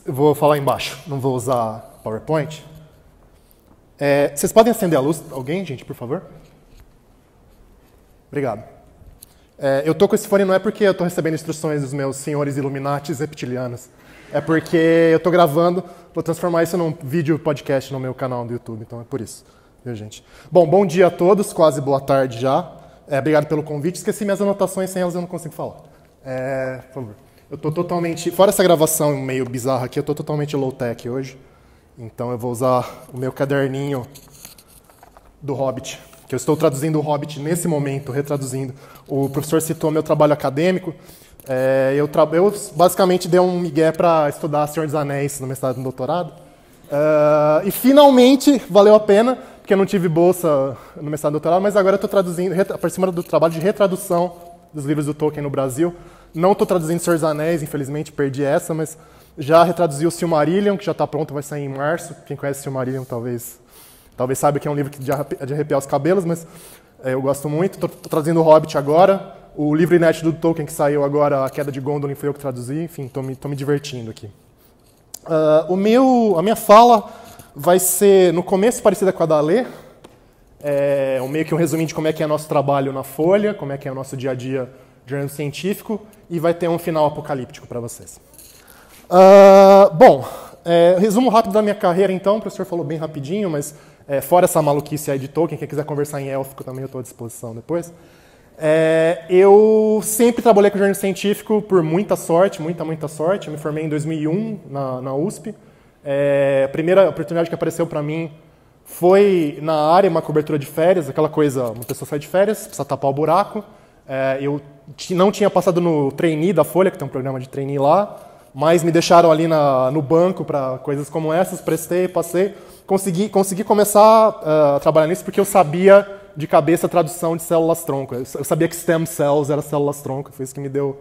Eu vou falar embaixo, não vou usar PowerPoint. Vocês podem acender a luz? Alguém, gente, por favor? Obrigado. Eu tô com esse fone não é porque eu tô recebendo instruções dos meus senhores Illuminatis reptilianos. É porque eu tô gravando, vou transformar isso num vídeo podcast no meu canal do YouTube, então é por isso. Viu, gente? Bom dia a todos, quase boa tarde já. Obrigado pelo convite. Esqueci minhas anotações, sem elas eu não consigo falar. Por favor. Eu tô totalmente... Fora essa gravação meio bizarra aqui, eu tô totalmente low-tech hoje. Então eu vou usar o meu caderninho do Hobbit, que eu estou traduzindo o Hobbit nesse momento, retraduzindo. O professor citou meu trabalho acadêmico. Eu basicamente dei um migué para estudar Senhor dos Anéis no mestrado e no doutorado. E finalmente valeu a pena, porque eu não tive bolsa no mestrado e doutorado, mas agora eu estou traduzindo, por cima do trabalho de retradução dos livros do Tolkien no Brasil. Não estou traduzindo Senhor dos Anéis, infelizmente, perdi essa, mas já retraduzi o Silmarillion, que já está pronto, vai sair em março. Quem conhece Silmarillion talvez saiba que é um livro de arrepiar os cabelos, mas eu gosto muito. Estou traduzindo o Hobbit agora. O livro inédito do Tolkien que saiu agora, A Queda de Gondolin, foi eu que traduzi. Enfim, estou me divertindo aqui. A minha fala vai ser, no começo, parecida com a da Lê. Meio que um resuminho de como é que é nosso trabalho na Folha, como é que é o nosso dia a dia de jornalismo científico, e vai ter um final apocalíptico para vocês. Resumo rápido da minha carreira, então. O professor falou bem rapidinho, mas fora essa maluquice aí de Tolkien, quem quiser conversar em élfico também eu estou à disposição depois. Eu sempre trabalhei com jornalismo científico por muita sorte. Eu me formei em 2001 na USP. A primeira oportunidade que apareceu para mim foi na área, uma cobertura de férias, aquela coisa, uma pessoa sai de férias, precisa tapar o buraco. Eu não tinha passado no trainee da Folha, que tem um programa de trainee lá, mas me deixaram ali no banco para coisas como essas, prestei, passei. Consegui começar a trabalhar nisso porque eu sabia de cabeça a tradução de células-tronco. Eu sabia que stem cells era células-tronco, foi isso que me deu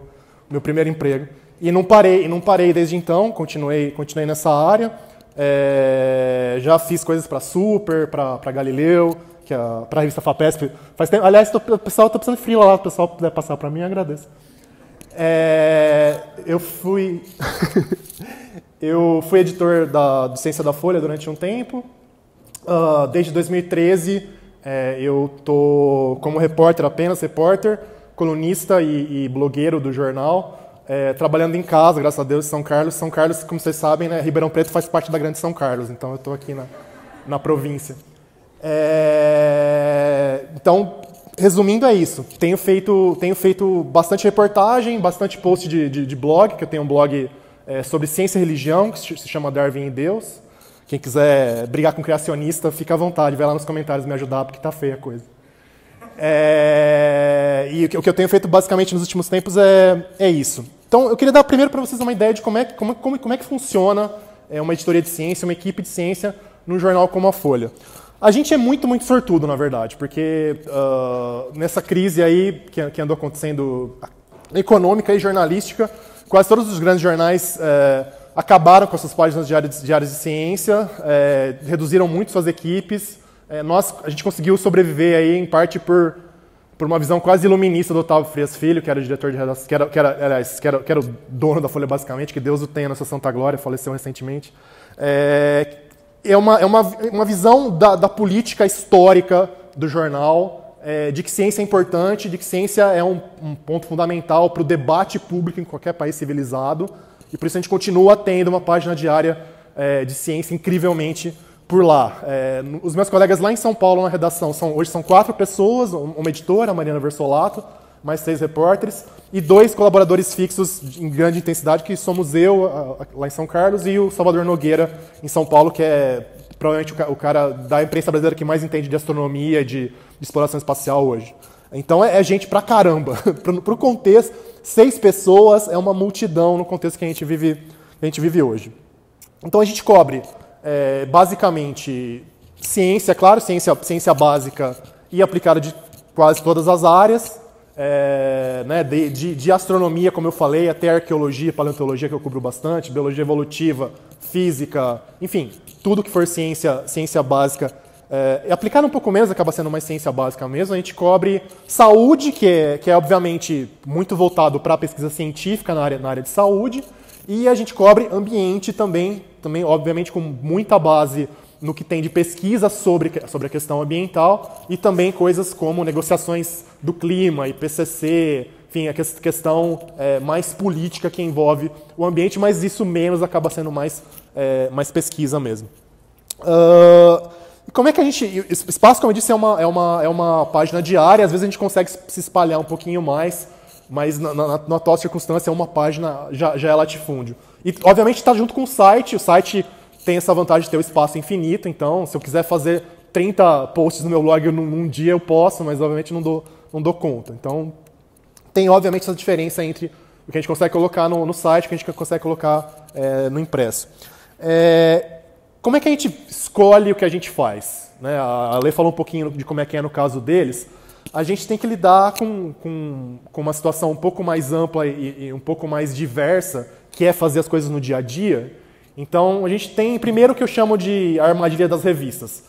o meu primeiro emprego. E não parei desde então, continuei nessa área. Já fiz coisas para Super, para Galileu, para a revista FAPESP. Faz tempo, aliás, o pessoal está precisando de freela lá, se o pessoal puder passar para mim, eu agradeço. Eu fui editor do Ciência da Folha durante um tempo. Desde 2013, eu estou como apenas repórter, colunista e blogueiro do jornal, trabalhando em casa, graças a Deus, em São Carlos. São Carlos, como vocês sabem, né, Ribeirão Preto faz parte da Grande São Carlos, então eu estou aqui na província. Então, resumindo, é isso. Tenho feito bastante reportagem, bastante post de blog, que eu tenho um blog sobre ciência e religião, que se chama Darwin e Deus. Quem quiser brigar com criacionista, fica à vontade, vai lá nos comentários me ajudar, porque tá feia a coisa. E o que eu tenho feito basicamente nos últimos tempos é isso. Então, eu queria dar primeiro para vocês uma ideia de como é que funciona uma editoria de ciência, uma equipe de ciência num jornal como a Folha. A gente é muito, muito sortudo, na verdade, porque nessa crise aí que andou acontecendo econômica e jornalística, quase todos os grandes jornais acabaram com as suas páginas diárias de ciência, reduziram muito suas equipes. A gente conseguiu sobreviver aí, em parte por uma visão quase iluminista do Otávio Frias Filho, que era o diretor de redação, que era o dono da Folha, basicamente, que Deus o tenha na sua santa glória, faleceu recentemente. É uma visão da política histórica do jornal, de que ciência é importante, de que ciência é um ponto fundamental para o debate público em qualquer país civilizado, e por isso a gente continua tendo uma página diária de ciência incrivelmente por lá. Os meus colegas lá em São Paulo, na redação, hoje são 4 pessoas, uma editora, a Mariana Versolato, mais 6 repórteres, e 2 colaboradores fixos em grande intensidade, que somos eu, lá em São Carlos, e o Salvador Nogueira, em São Paulo, que é provavelmente o cara da imprensa brasileira que mais entende de astronomia e de exploração espacial hoje. Então é gente pra caramba. Para o contexto, 6 pessoas é uma multidão no contexto que a gente vive hoje. Então a gente cobre, basicamente, ciência, claro, ciência básica e aplicada de quase todas as áreas, de astronomia, como eu falei, até arqueologia, paleontologia, que eu cubro bastante, biologia evolutiva, física, enfim, tudo que for ciência básica. Aplicado um pouco menos, acaba sendo mais ciência básica mesmo. A gente cobre saúde, que é obviamente muito voltado para a pesquisa científica na área de saúde, E a gente cobre ambiente também obviamente com muita base no que tem de pesquisa sobre a questão ambiental e também coisas como negociações do clima, IPCC, enfim, a questão mais política que envolve o ambiente, mas isso menos acaba sendo mais pesquisa mesmo. Como é que a gente... Espaço, como eu disse, é uma página diária, às vezes a gente consegue se espalhar um pouquinho mais, mas na atual circunstância uma página já é latifúndio. E, obviamente, está junto com o site tem essa vantagem de ter o espaço infinito, então, se eu quiser fazer 30 posts no meu blog num dia, eu posso, mas, obviamente, não dou conta. Então, tem, obviamente, essa diferença entre o que a gente consegue colocar no site e o que a gente consegue colocar no impresso. Como é que a gente escolhe o que a gente faz? Né? A Lê falou um pouquinho de como é que é no caso deles. A gente tem que lidar com uma situação um pouco mais ampla e um pouco mais diversa, que é fazer as coisas no dia a dia. Então, a gente tem, primeiro, o que eu chamo de armadilha das revistas.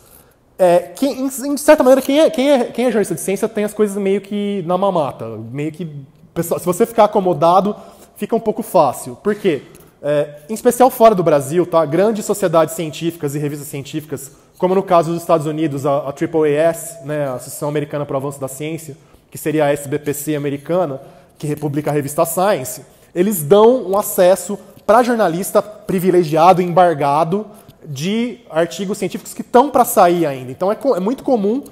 De certa maneira, quem é jornalista de ciência tem as coisas meio que na mamata. Meio que, se você ficar acomodado, fica um pouco fácil. Por quê? Em especial fora do Brasil, tá? Grandes sociedades científicas e revistas científicas, como no caso dos Estados Unidos, a AAAS, né, a Associação Americana para o Avanço da Ciência, que seria a SBPC americana, que publica a revista Science, eles dão um acesso para jornalista privilegiado, embargado, de artigos científicos que estão para sair ainda. Então é muito comum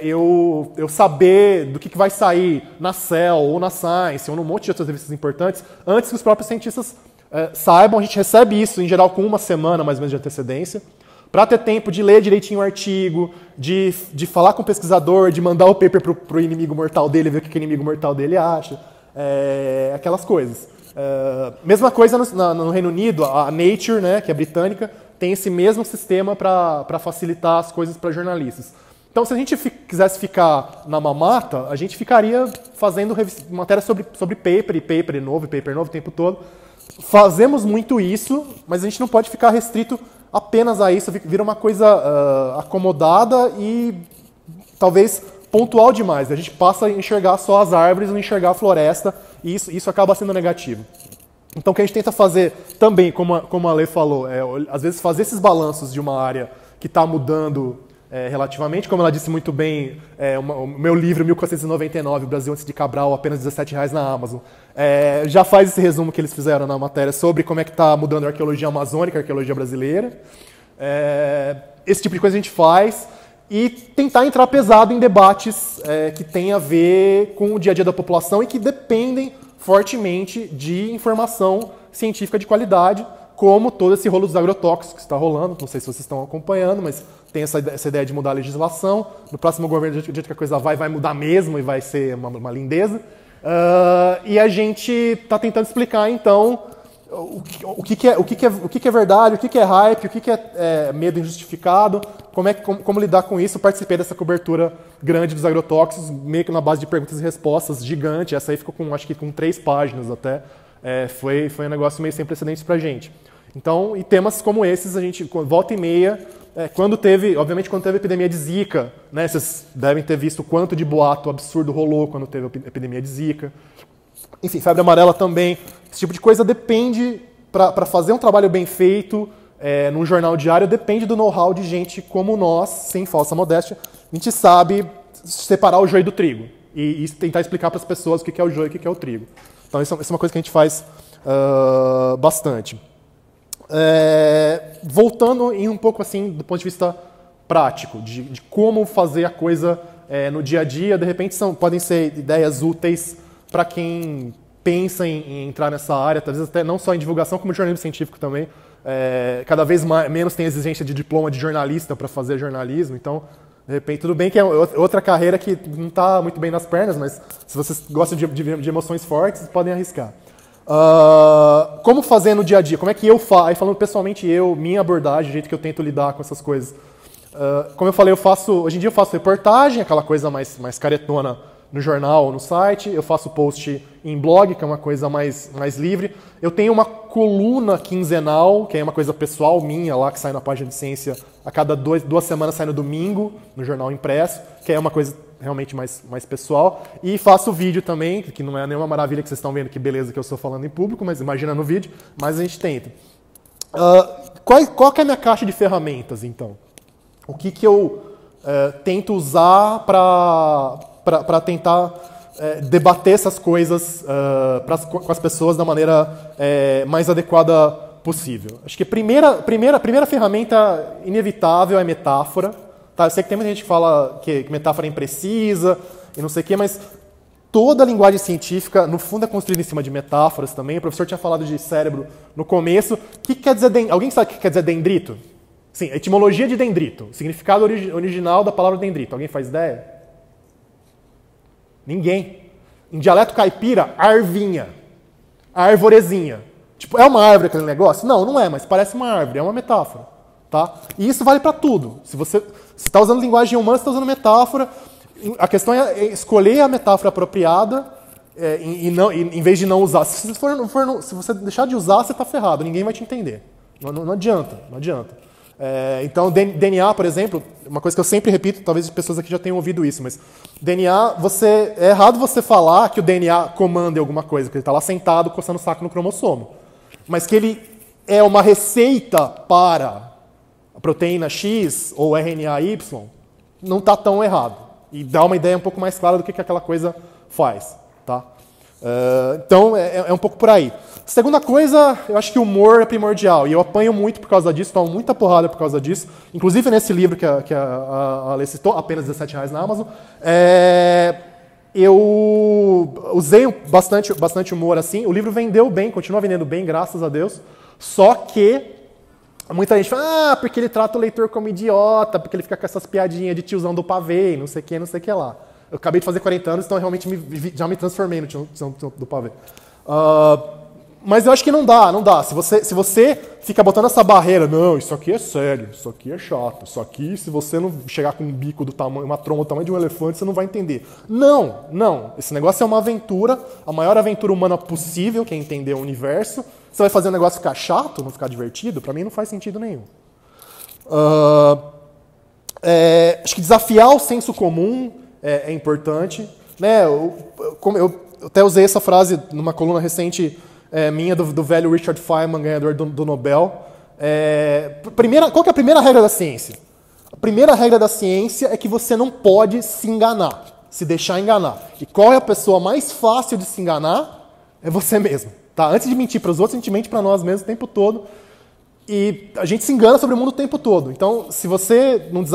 eu saber do que vai sair na Cell, ou na Science, ou num monte de outras revistas importantes, antes que os próprios cientistas saibam. A gente recebe isso, em geral, com uma semana mais ou menos de antecedência, para ter tempo de ler direitinho o artigo, de falar com o pesquisador, de mandar o paper para o inimigo mortal dele, ver o que o inimigo mortal dele acha, aquelas coisas. Mesma coisa no Reino Unido, a Nature, né, que é britânica, tem esse mesmo sistema para facilitar as coisas para jornalistas. Então, se a gente quisesse ficar na mamata, a gente ficaria fazendo matéria sobre paper novo o tempo todo. Fazemos muito isso, mas a gente não pode ficar restrito apenas a isso, vira uma coisa acomodada e talvez pontual demais. A gente passa a enxergar só as árvores, não enxergar a floresta, e isso acaba sendo negativo. Então, o que a gente tenta fazer também, como a Lê falou, às vezes fazer esses balanços de uma área que está mudando relativamente, como ela disse muito bem, o meu livro, 1499, o Brasil antes de Cabral, apenas R$17 na Amazon, já faz esse resumo que eles fizeram na matéria sobre como é que está mudando a arqueologia amazônica, a arqueologia brasileira. Esse tipo de coisa a gente faz. E tentar entrar pesado em debates que têm a ver com o dia a dia da população e que dependem fortemente de informação científica de qualidade, como todo esse rolo dos agrotóxicos que está rolando. Não sei se vocês estão acompanhando, mas tem essa ideia de mudar a legislação. No próximo governo, do jeito que a coisa vai mudar mesmo e vai ser uma lindeza. E a gente está tentando explicar, então, o que é verdade, o que é hype, o que é medo injustificado, como lidar com isso. Eu participei dessa cobertura grande dos agrotóxicos, meio que na base de perguntas e respostas, gigante. Essa aí ficou acho que com 3 páginas até. Foi um negócio meio sem precedentes pra gente. Então, e temas como esses, a gente, volta e meia, obviamente quando teve a epidemia de Zika, né, vocês devem ter visto o quanto de boato absurdo rolou quando teve a epidemia de Zika. Enfim, febre amarela também. Esse tipo de coisa depende, para fazer um trabalho bem feito num jornal diário, depende do know-how de gente como nós, sem falsa modéstia. A gente sabe separar o joio do trigo e tentar explicar para as pessoas o que é o joio e o que é o trigo. Então, isso é uma coisa que a gente faz bastante. Voltando em um pouco assim, do ponto de vista prático, de como fazer a coisa no dia a dia, de repente podem ser ideias úteis para quem pensa em entrar nessa área, talvez até não só em divulgação, como jornalismo científico também. Cada vez menos tem exigência de diploma de jornalista para fazer jornalismo, então, de repente, tudo bem que é outra carreira que não está muito bem nas pernas, mas se vocês gostam de emoções fortes, podem arriscar. Como fazer no dia a dia? Como é que eu faço? Aí falando pessoalmente minha abordagem, o jeito que eu tento lidar com essas coisas. Como eu falei, hoje em dia eu faço reportagem, aquela coisa mais caretona no jornal ou no site, eu faço post em blog, que é uma coisa mais livre. Eu tenho uma coluna quinzenal, que é uma coisa pessoal minha lá, que sai na página de ciência a cada 2 semanas, sai no domingo, no jornal impresso, que é uma coisa realmente mais pessoal. E faço vídeo também, que não é nenhuma maravilha que vocês estão vendo, que beleza que eu estou falando em público, mas imagina no vídeo, mas a gente tenta. Qual que é a minha caixa de ferramentas, então? O que eu tento usar para tentar debater essas coisas com as pessoas da maneira mais adequada possível? Acho que a primeira ferramenta inevitável é metáfora. Tá? Eu sei que tem muita gente que fala que metáfora é imprecisa e não sei o quê, mas toda a linguagem científica, no fundo, é construída em cima de metáforas também. O professor tinha falado de cérebro no começo. O que quer dizer alguém sabe o que quer dizer dendrito? Sim, etimologia de dendrito. Significado original da palavra dendrito. Alguém faz ideia? Ninguém. Em dialeto caipira, arvinha. Arvorezinha. Tipo, é uma árvore aquele negócio? Não, não é, mas parece uma árvore. É uma metáfora. Tá? E isso vale para tudo. Se você está usando linguagem humana, você está usando metáfora. A questão é escolher a metáfora apropriada em vez de não usar. Se você deixar de usar, você está ferrado. Ninguém vai te entender. Não adianta. Não adianta. Então, DNA, por exemplo, uma coisa que eu sempre repito, talvez as pessoas aqui já tenham ouvido isso, mas DNA, é errado você falar que o DNA comanda alguma coisa, que ele está lá sentado coçando o saco no cromossomo. Mas que ele é uma receita para a proteína X ou RNA Y, não está tão errado. E dá uma ideia um pouco mais clara do que aquela coisa faz. Tá? Então, é um pouco por aí. Segunda coisa, eu acho que o humor é primordial. E eu apanho muito por causa disso, tomo muita porrada por causa disso. Inclusive nesse livro que a Ale citou, apenas R$17 na Amazon, eu usei bastante humor assim. O livro vendeu bem, continua vendendo bem, graças a Deus. Só que muita gente fala, porque ele trata o leitor como idiota, porque ele fica com essas piadinhas de tiozão do pavê, não sei o que lá. Eu acabei de fazer 40 anos, então realmente já me transformei no tiozão do pavê. Mas eu acho que não dá. Se você fica botando essa barreira, não, isso aqui é sério, isso aqui é chato, isso aqui, se você não chegar com um bico do tamanho, uma tromba do tamanho de um elefante, você não vai entender. Não. Esse negócio é uma aventura, a maior aventura humana possível, que é entender o universo. Você vai fazer o negócio ficar chato, não ficar divertido? Pra mim não faz sentido nenhum. Acho que desafiar o senso comum é importante. Né? Eu até usei essa frase numa coluna recente minha do velho Richard Feynman, ganhador do Nobel. Qual que é a primeira regra da ciência? A primeira regra da ciência é que você não pode se enganar, se deixar enganar. E qual é a pessoa mais fácil de se enganar? É você mesmo. Tá? Antes de mentir para os outros, a gente mente para nós mesmos o tempo todo. E a gente se engana sobre o mundo o tempo todo. Então, se você não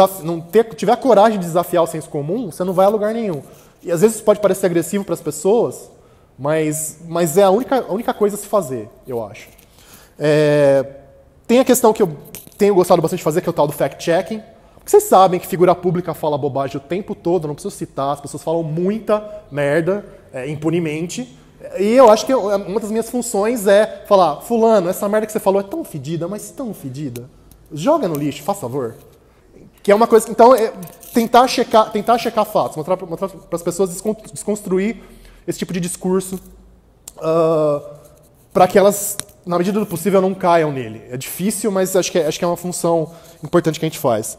tiver a coragem de desafiar o senso comum, você não vai a lugar nenhum. E às vezes isso pode parecer agressivo para as pessoas, mas é a única coisa a se fazer, eu acho. Tem a questão que eu tenho gostado bastante de fazer, que é o tal do fact-checking. Porque vocês sabem que figura pública fala bobagem o tempo todo, não preciso citar, as pessoas falam muita merda impunemente. E eu acho que uma das minhas funções é falar, fulano, essa merda que você falou é tão fedida, mas tão fedida. Joga no lixo, faz favor. Que é uma coisa... Então, tentar checar fatos, mostrar para as pessoas desconstruir esse tipo de discurso para que elas, na medida do possível, não caiam nele. É difícil, mas acho que é uma função importante que a gente faz.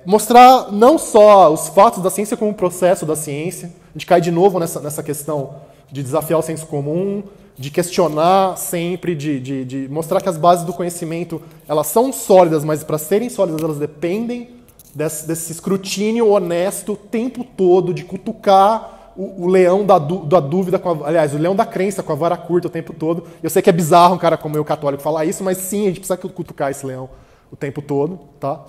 Mostrar não só os fatos da ciência como o processo da ciência. A gente cai de novo nessa questão de desafiar o senso comum, de questionar sempre, de mostrar que as bases do conhecimento elas são sólidas, mas para serem sólidas elas dependem desse escrutínio honesto o tempo todo, de cutucar o leão da dúvida, aliás, o leão da crença com a vara curta o tempo todo. Eu sei que é bizarro um cara como eu, católico, falar isso, mas sim, a gente precisa cutucar esse leão o tempo todo. Tá?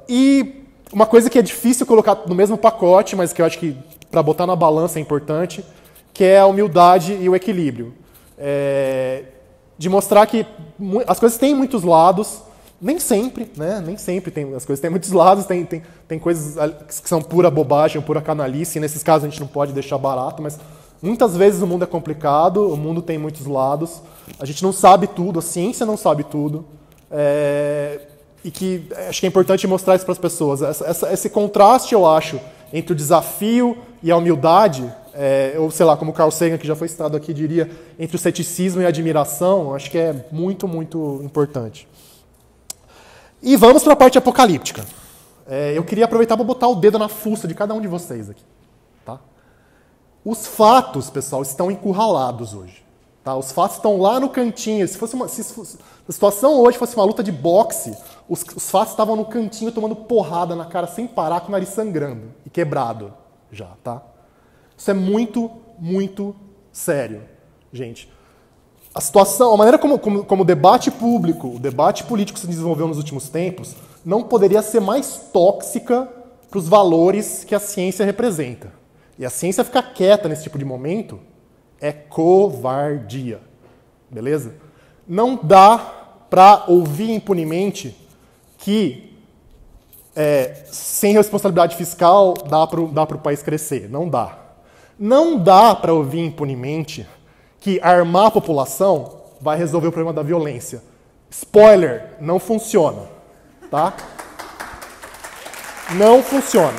E uma coisa que é difícil colocar no mesmo pacote, mas que eu acho que para botar na balança é importante, que é a humildade e o equilíbrio. De mostrar que as coisas têm muitos lados, nem sempre, né? Nem sempre as coisas têm muitos lados, tem coisas que são pura bobagem, pura canalice, e nesses casos a gente não pode deixar barato, mas muitas vezes o mundo é complicado, o mundo tem muitos lados, a gente não sabe tudo, a ciência não sabe tudo. e que acho que é importante mostrar isso para as pessoas. Esse contraste, eu acho, entre o desafio e a humildade, ou sei lá, como o Carl Sagan, que já foi citado aqui, diria, entre o ceticismo e a admiração, acho que é muito, muito importante. E vamos para a parte apocalíptica. Eu queria aproveitar para botar o dedo na fuça de cada um de vocês aqui. Tá? Os fatos, pessoal, estão encurralados hoje. Tá? Os fatos estão lá no cantinho. Se a situação hoje fosse uma luta de boxe, os fatos estavam no cantinho tomando porrada na cara sem parar, com o nariz sangrando e quebrado já. Tá? Isso é muito, muito sério, gente. A situação, a maneira como o debate público, o debate político se desenvolveu nos últimos tempos, não poderia ser mais tóxica para os valores que a ciência representa. E a ciência ficar quieta nesse tipo de momento é covardia. Beleza? Não dá para ouvir impunemente que sem responsabilidade fiscal dá para o país crescer. Não dá. Não dá para ouvir impunemente que armar a população vai resolver o problema da violência. Spoiler, não funciona. Tá? Não funciona.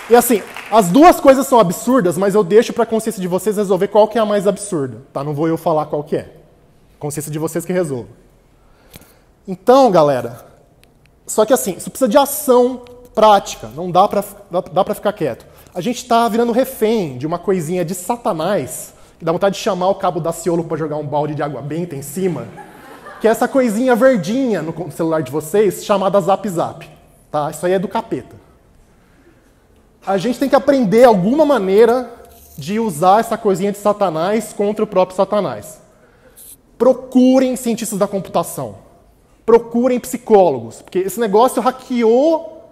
E assim, as duas coisas são absurdas, mas eu deixo para a consciência de vocês resolver qual que é a mais absurda. Tá? Não vou eu falar qual que é. Consciência de vocês que resolva. Então, galera, só que assim, isso precisa de ação prática. Não dá para ficar quieto. A gente está virando refém de uma coisinha de Satanás, que dá vontade de chamar o Cabo Daciolo para jogar um balde de água benta em cima, que é essa coisinha verdinha no celular de vocês, chamada Zap Zap. Tá? Isso aí é do capeta. A gente tem que aprender alguma maneira de usar essa coisinha de Satanás contra o próprio Satanás. Procurem cientistas da computação. Procurem psicólogos, porque esse negócio hackeou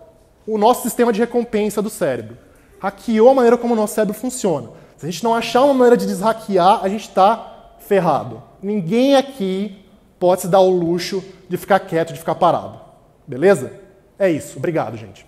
o nosso sistema de recompensa do cérebro. Hackeou a maneira como o nosso cérebro funciona. Se a gente não achar uma maneira de deshackear, a gente está ferrado. Ninguém aqui pode se dar o luxo de ficar quieto, de ficar parado. Beleza? É isso. Obrigado, gente.